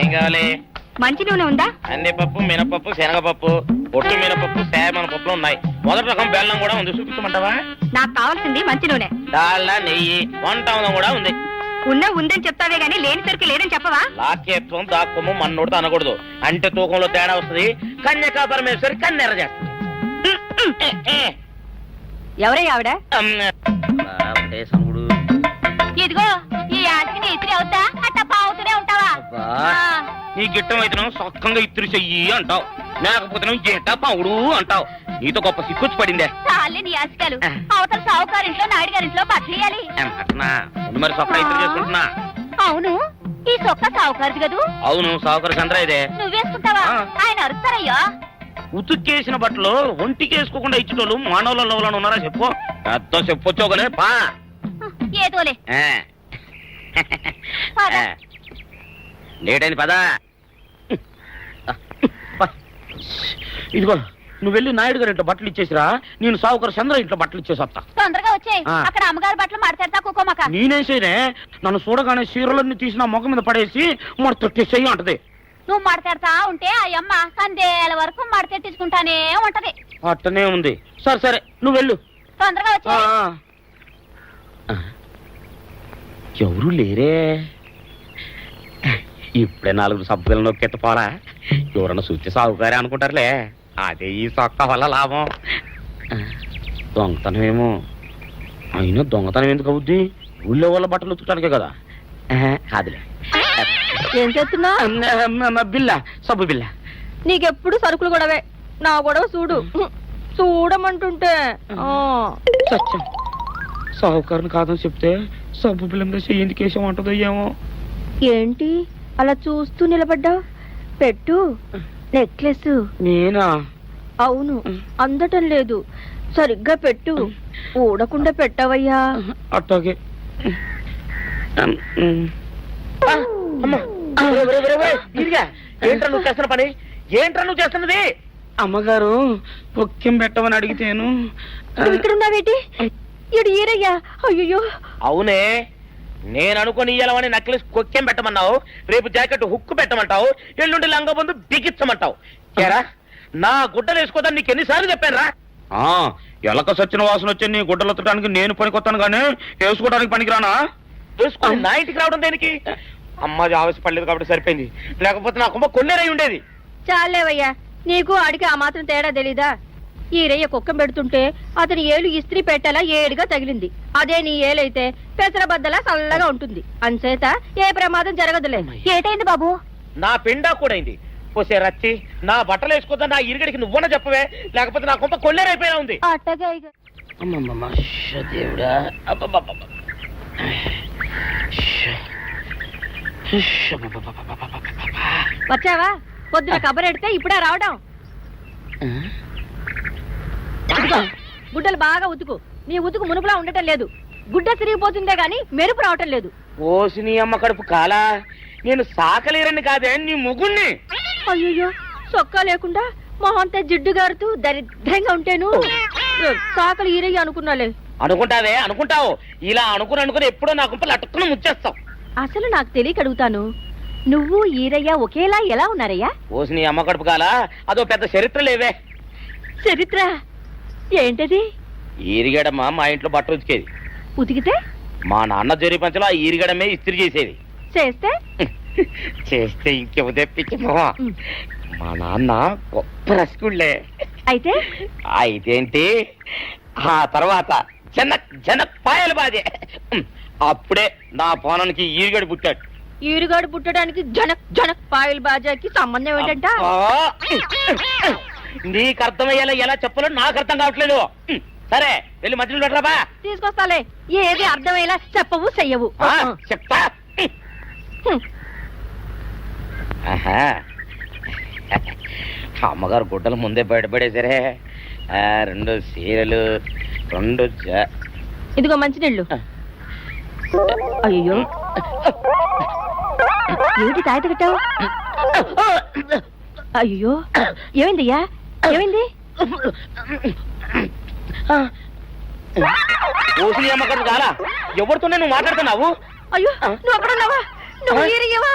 ఏం కావాలి? మంచి నూనె ఉందా? కందిపప్పు, మినపప్పు, శనగపప్పు, పొట్టు మినపప్పు, సేమన పప్పులు ఉన్నాయి. మొదటి రకం బెల్లం కూడా ఉంది, చూపించమంటావా? నాకు కావాల్సింది మంచి నూనె. డాల్డా, నెయ్యి, వంట కూడా ఉంది. ఉందని చెప్తావే గానీ లేని సరికి లేదని చెప్పవా? లాక్యత్వం దాక్కుము మన్నోడితో అనకూడదు, అంటే తూకంలో తేడా వస్తుంది. కన్యకా పరమేశ్వరి కన్నెర చేస్తుంది. ఎవరయ్య ఆవిడ? సముడు ఇదిగో ఈ ఆటకి నీ ఇస్త్రీ అవుతా అట్ట పావుతూనే ఉంటావా? నీ గిట్టం అయితే సొక్కంగా ఇత్తురు చెయ్యి అంటావు, లేకపోతే గిట్ట పావుడు అంటావు. నీతో గొప్ప సిక్కుచ్చి పడిందే. చాలే నీ ఆశకాలు. అవతల సావుకారింట్లో నాయుడు గారింట్లో బట్టలేయాలి. మరి సొక్క ఇత్తురు చేసుకుంటున్నా. అవును, ఈ సొక్క సావుకారిది కదూ? అవును, సావుకారు చంద్ర ఇదే. నువ్వేసుకుంటావా? ఆయన అరుస్తారయ్యా. ఉతుక్కేసిన బట్టలు ఒంటికేసుకోకుండా ఇచ్చేటోళ్ళు మానవులలో ఉన్నారా చెప్పు? పెద్ద చెప్పొచ్చోగలే పా. ఏదోలే లేటైంది పదా. ఇదిగో నువ్వు వెళ్ళి నాయుడు గారి ఇంట్లో బట్టలు ఇచ్చేసిరా, నేను సావుకారు చంద్ర ఇంట్లో బట్టలు ఇచ్చేసి వస్తా. తొందరగా వచ్చేయ్. అక్కడ అమ్మగారి బట్టలు మాడతాడతా కుకోమక. నేనేం చేయనే, నన్ను చూడగానే చీరలన్నీ తీసి నా ముఖం మీద పడేసి మడతెట్టేసేయి అంటది. నువ్వు మాడతాడతా ఉంటే ఆ అమ్మ సందేల వరకు మడతెట్టించుకుంటానే ఉంటది. అట్టనే ఉంది. సరే సరే నువ్వు వెళ్ళు, తొందరగా వచ్చే. ఎవరు లేరే, ఇప్పుడే 4 సబ్బులు నొక్కెత్త పోరా. ఎవరన్నా చూస్తే సాగుకారే అనుకుంటారులే. అదే ఈ సొక్క వల్ల లాభం. దొంగతనమేమో. అయినా దొంగతనం ఎందుకు అవుద్ది? ఊళ్ళో వాళ్ళ బట్టలు ఉతుకడానికే కదా. అదిలే. ఏం చేస్తున్నా? బిల్ల, సబ్బు బిల్ల. నీకెప్పుడు సరుకులు గొడవే. నా గొడవ చూడు. చూడమంటుంటే సత్యం, సాహుకారుని కాదని చెప్తే సబ్బు బిల్ల మీద ఎందుకు వేసామంటుందో ఏమో. ఏంటి అలా చూస్తూ నిలబడ్డావు? పెట్టు. నెక్లెస్. నేనా? అవును, అందటం లేదు. సరిగ్గా పెట్టు. ఊడకుండా పెట్టవయ్యా. అట్టాగే. ఏంట్రా నువ్వు చేస్తున్న పని? ఏంట్రా నువ్వు చేస్తున్నది? అమ్మగారు పొక్కెం పెట్టమని అడిగితేను. ఇక్కడ ఉన్నావేటి? ఇడు ఈరయ్యా. అయ్యో. అవునే, నేను అనుకుని ఇయ్యాలని నక్లెస్ కొక్కెం పెట్టమన్నావు, రేపు జాకెట్ హుక్కు పెట్టమంటావు, ఎల్లుండి లంగబందు బిగించమంటావు. కేరా నా గుడ్డలు వేసుకోదని నీకు ఎన్నిసార్లు చెప్పాను రా? ఎలక సచ్చిన వాసన వచ్చి నీ గుడ్డలు ఎత్తడానికి నేను పనికొత్తాను కానీ వేసుకోవడానికి పనికిరానా? వేసుకుని నా ఇంటికి రావడం దేనికి? అమ్మాది ఆవేశపడలేదు కాబట్టి సరిపోయింది, లేకపోతే నా కుమ్మ కొన్నేరై ఉండేది. చాలేవయ్యా, నీకు అడిగి ఆ మాత్రం తేడా తెలీదా? ఈరయ్య కుక్కం పెడుతుంటే అతని ఏలు ఇస్త్రీ పెట్టేలా ఏడుగా తగిలింది. అదే నీ ఏలైతే పెసరబద్దలా చల్లగా ఉంటుంది. అంచేత ఏ ప్రమాదం జరగదులే. ఏటైంది బాబు? నా పిండా కూడా అయింది. పోసే రచ్చి, నా బట్టలు వేసుకోద్దా నా ఇరుగడికి నువ్వున చెప్పవే, లేకపోతే నా కొంప కొల్లేరైపోయినా ఉంది. వచ్చావా? పొద్దున కబరెడితే ఇప్పుడే రావడం. గుడ్డలు బాగా ఉతుకు. నీ ఉతుకు మునుపులా ఉండటం లేదు. గుడ్డ తిరిగిపోతుందే గాని మెరుపు రావటం లేదు. ఓసి నీ అమ్మ కడుపు కాలా, నేను సాకలేరని కాదే నీ ముగుణ్ణి. అయ్యో, సొక్కా లేకుండా మొహంతా జిడ్డు గారుతూ దరిద్రంగా ఉంటేను సాకలు ఈరయ్య అనుకున్నాలే. అనుకుంటావే, అనుకుంటావు. ఇలా అనుకుని ఎప్పుడో నా గుంపలు అటుక్కుని ముచ్చేస్తావు. అసలు నాకు తెలియక అడుగుతాను, నువ్వు ఈరయ్య ఒకేలా ఎలా ఉన్నారయ్యా? ఓసి నీ అమ్మ కడుపు కాలా, అదో పెద్ద చరిత్ర లేవే. చరిత్ర ఏంటది? ఈరిగడమ్మ మా ఇంట్లో బట్టలు ఉతికేది. ఉతికితే మా నాన్న జరి పంచలో ఆ ఈరిగడమే ఇస్త్రీ చేసేది. చేస్తే చేస్తే ఇంకేమో తెప్పించమో. మా నాన్న గొప్ప రసికుళ్ళే. అయితే అయితేంటి, ఆ తర్వాత జనక్ పాయలు బాధే. అప్పుడే నా పోనానికి ఈరుగడు పుట్టాడు. ఈరుగాడు పుట్టడానికి జనక్ పాయల్ బాజాకి సంబంధం ఏంటంట? నీకు అర్థమయ్యేలా ఎలా చెప్పాలో నాకు అర్థం కావట్లేదు. సరే వెళ్ళి మధ్యలో పెట్టరాబా. తీసుకొస్తాలే. ఏది అర్థమయ్యేలా చెప్పవు చెయ్యవు. చెప్తా. అమ్మగారు గుడ్డలు ముందే బయటపడేసరే. 2 చీరలు, 2 ఇదిగో మంచినీళ్ళు. అయ్యో, ఏంటి తాయత కట్టావు? అయ్యో, ఏమైందయ్యా? ఏమైంది? ఓసిని అమ్మగారు కాలా, ఎవరితోనే నువ్వు మాట్లాడుతున్నావు? అయ్యో, నువ్వు అక్కడ ఉన్నావా? నువ్వు ఈరయ్యవా?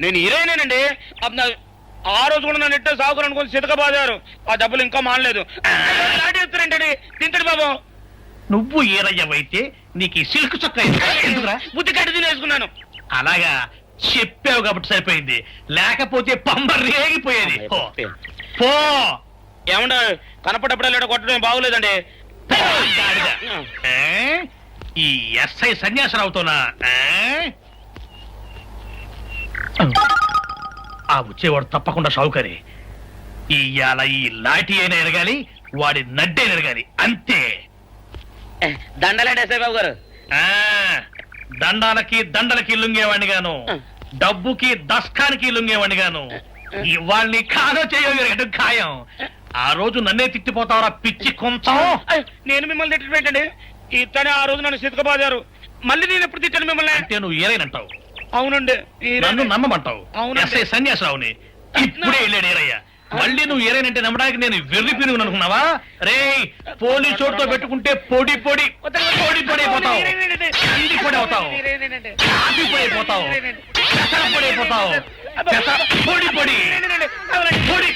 నేను హీరోయినేనండి. ఆ రోజు కూడా నన్ను ఇట్టే సాగుకుని అనుకుని చితకబాదారు. ఆ డబ్బులు ఇంకా మానలేదు. లాటేస్తారంటండి. తింటాడు బాబు. నువ్వు ఏరయ్యవైతే నీకు ఈ సిల్క్ చొక్క ఎందుకురా? బుద్ధి కట్టి తినేసుకున్నాను. అలాగా చెప్పావు కాబట్టి సరిపోయింది, లేకపోతే పంబ రేగిపోయేది. పో. పో. ఏమండ కనపడప్పుడే కొట్టడం బాగోలేదండి. పో, గాడిద. ఈ ఎస్ఐ సన్యాసరావుతోనా? ఆ వచ్చేవాడు తప్పకుండా షౌకరే. ఇవాళ ఈ లాఠీ అయినా ఎరగాలి, వాడి నడ్డే ఎరగాలి, అంతే. దండలేండి ఎస్ఐ బాబు గారు. దండాలకి దండలకి లొంగేవాడిని గాను, డబ్బుకి దస్కానికి లొంగేవాడిని గాను. ఇవాళ్ళని కాదో చేయగలిగడం ఖాయం. ఆ రోజు నన్నే తిట్టిపోతావరా పిచ్చి కొంచెం. నేను మిమ్మల్ని తిట్టడం ఏంటండి? ఇతనే ఆ రోజు నన్ను సితకబాదారు. మళ్ళీ నేను ఎప్పుడు తిట్టాను మిమ్మల్ని? అంటే నువ్వు ఏరైనంటావు, అవునండి. నన్ను నమ్మమంటావు. అవునండి. ఎస్ఐ సన్యాసరావుని ఇప్పుడే వెళ్ళాడు ఏరయ్య. మళ్ళీ నువ్వు ఏరైనంటే నమ్మడానికి నేను వెర్రి పిరుగు అనుకున్నావా? రే, పోలీసు చోటుతో పెట్టుకుంటే పొడి పొడి పొడి పొడి అయిపోతావు, కంది పొడి అవుతావు, కాఫీ పొడి అయిపోతావు, పెసర పొడి అయిపోతావు, పొడి పొడి పొడి.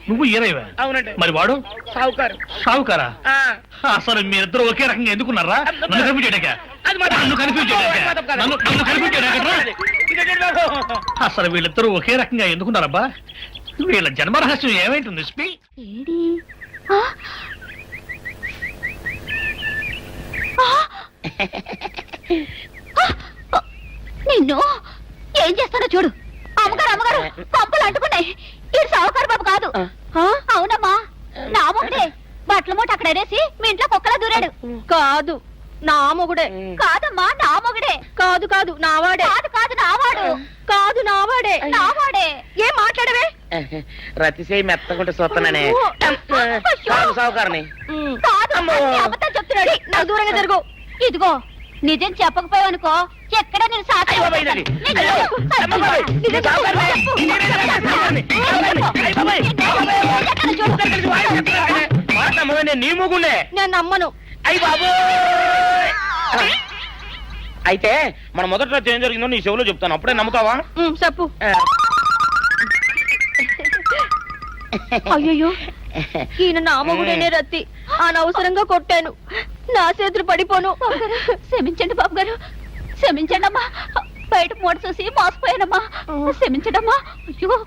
నువ్వు ఏరైవా? అవునండి. మరి వాడు సావుకారు. సావుకారా? అసలు మీరిద్దరు ఒకే రకంగా ఎందుకున్నారా? నన్ను కనిపించాక అసలు వీళ్ళిద్దరూ ఒకే రకంగా ఎందుకున్నారబ్బా? వీళ్ళ జన్మరహస్యం ఏమైంటుంది స్పీ? ఏడి? ఆ? ఆ! నిన్ను ఏం చేస్తానో చూడు. అమ్మగారు అమ్మగారు పంపులు అంటుకున్నాయి. ఇది సావుకారు బాబు కాదు. అవునమ్మా, నా మొగుడే. బట్టల మూట అక్కడ ఎరేసి మీ ఇంట్లో కుక్కలా దూరాడు. కాదు, నా మొగుడే. కాదమ్మా, నా మొగుడే. కాదు కాదు, నావాడే. కాదు కాదు, నావాడు. కాదు, నావాడే. నావాడే. ఏం మాట్లాడవే? రతిసేయి మెత్తకుంటే చూస్తాననే సావుకారని. కాదు, అన్ని అబద్ధాలు చెప్తున్నాడు. నాకు దూరంగా జరుగు. ఇదిగో, నిజం చెప్పకపోయావనుకో ఎక్కడ నేను సాక్షి నీ మూగుండే. నేను నమ్మను. అయ్యి బాబు. అయితే మన మొదటి రోజు ఏం జరిగిందో నీ చెవులో చెప్తాను, అప్పుడే నమ్ముతావా? చెప్పు. అయ్యో, ఈయన నా మొగుడేనే రత్తి. అనవసరంగా కొట్టాను. నా చేతులు పడిపోను. క్షమించండి బాబు గారు, క్షమించండి అమ్మా. బయట మూట చూసి మోసపోయానమ్మా. క్షమించడమ్మా. అయ్యో.